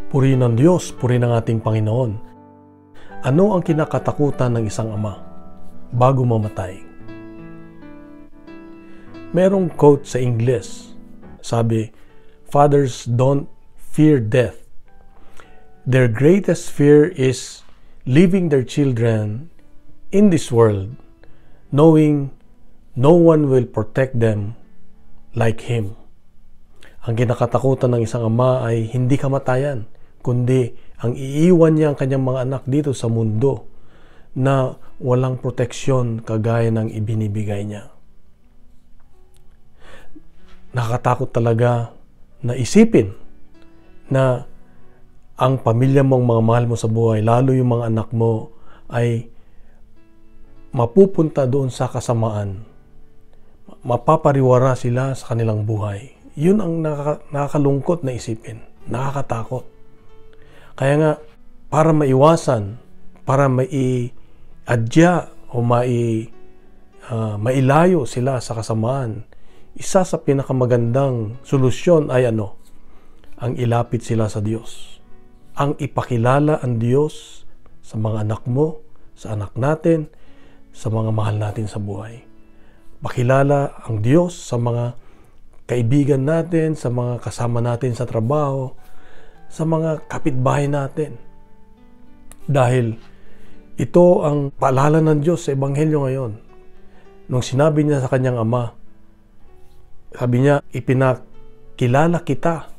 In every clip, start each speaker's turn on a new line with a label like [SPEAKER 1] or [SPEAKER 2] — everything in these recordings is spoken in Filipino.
[SPEAKER 1] Purihin ng Diyos, purihin ng ating Panginoon. Ano ang kinakatakutan ng isang ama bago mamatay? Merong quote sa Ingles. Sabi, "Fathers don't fear death. Their greatest fear is leaving their children in this world, knowing no one will protect them like Him." Ang kinakatakutan ng isang ama ay hindi kamatayan, kundi ang iiwan niya ang kanyang mga anak dito sa mundo na walang proteksyon kagaya ng ibinibigay niya. Nakakatakot talaga na isipin na ang pamilya mong mga mahal mo sa buhay, lalo yung mga anak mo, ay mapupunta doon sa kasamaan. Mapapariwara sila sa kanilang buhay. Yun ang nakakalungkot na isipin. Nakakatakot. Kaya nga, para maiwasan, para maiadya o mailayo sila sa kasamaan, isa sa pinakamagandang solusyon ay ano? Ang ilapit sila sa Diyos. Ang ipakilala ang Diyos sa mga anak mo, sa anak natin, sa mga mahal natin sa buhay. Pakilala ang Diyos sa mga kaibigan natin, sa mga kasama natin sa trabaho, sa mga kapitbahay natin. Dahil ito ang paalala ng Diyos sa Ebanghelyo ngayon. Nung sinabi niya sa kanyang ama, sabi niya, "Ipinakilala kita,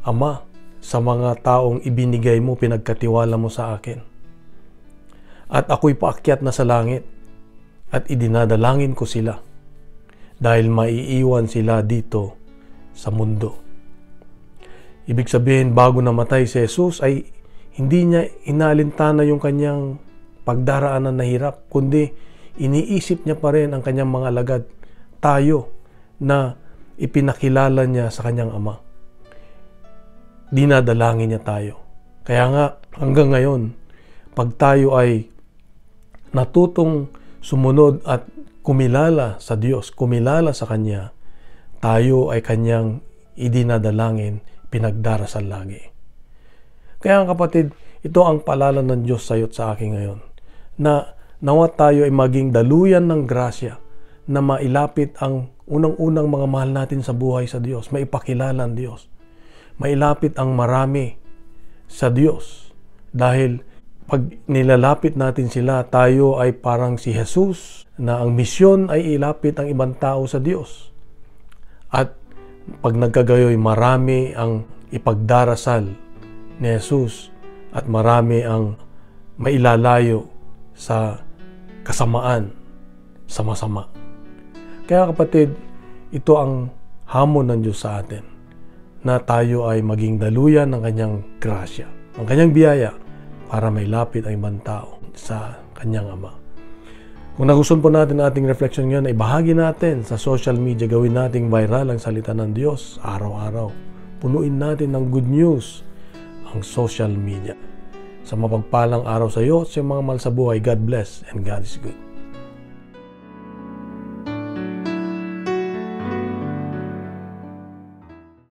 [SPEAKER 1] Ama, sa mga taong ibinigay mo, pinagkatiwala mo sa akin. At ako'y paakyat na sa langit at idinadalangin ko sila dahil maiiwan sila dito sa mundo." Ibig sabihin, bago namatay si Jesus ay hindi niya inalintana yung kanyang pagdaraanan na hirap, kundi iniisip niya pa rin ang kanyang mga alagad, tayo, na ipinakilala niya sa kanyang ama. Dinadalangin niya tayo. Kaya nga, hanggang ngayon, pag tayo ay natutong sumunod at kumilala sa Diyos, kumilala sa Kanya, tayo ay Kanyang idinadalangin, pinagdarasal lagi. Kaya kapatid, ito ang paalala ng Diyos sa iyo at sa akin ngayon, na nawa tayo ay maging daluyan ng grasya, na mailapit ang unang-unang mga mahal natin sa buhay sa Diyos, maipakilala ang Diyos, mailapit ang marami sa Diyos. Dahil pag nilalapit natin sila, tayo ay parang si Jesus, na ang misyon ay ilapit ang ibang tao sa Diyos. At pag nagkagayoy, marami ang ipagdarasal ni Jesus at marami ang mailalayo sa kasamaan, sa masama. Kaya kapatid, ito ang hamon ng Diyos sa atin, na tayo ay maging daluyan ng Kanyang grasya, ng Kanyang biyaya, para mailapit ang ibang tao sa Kanyang Ama. Kung nagustuhan po natin ang ating reflection ngayon, ay bahagi natin sa social media, gawin nating viral ang salita ng Diyos araw-araw. Punuin natin ng good news ang social media. Sa mapagpalang araw sa iyo at sa mga mahal sa buhay, God bless and God is good.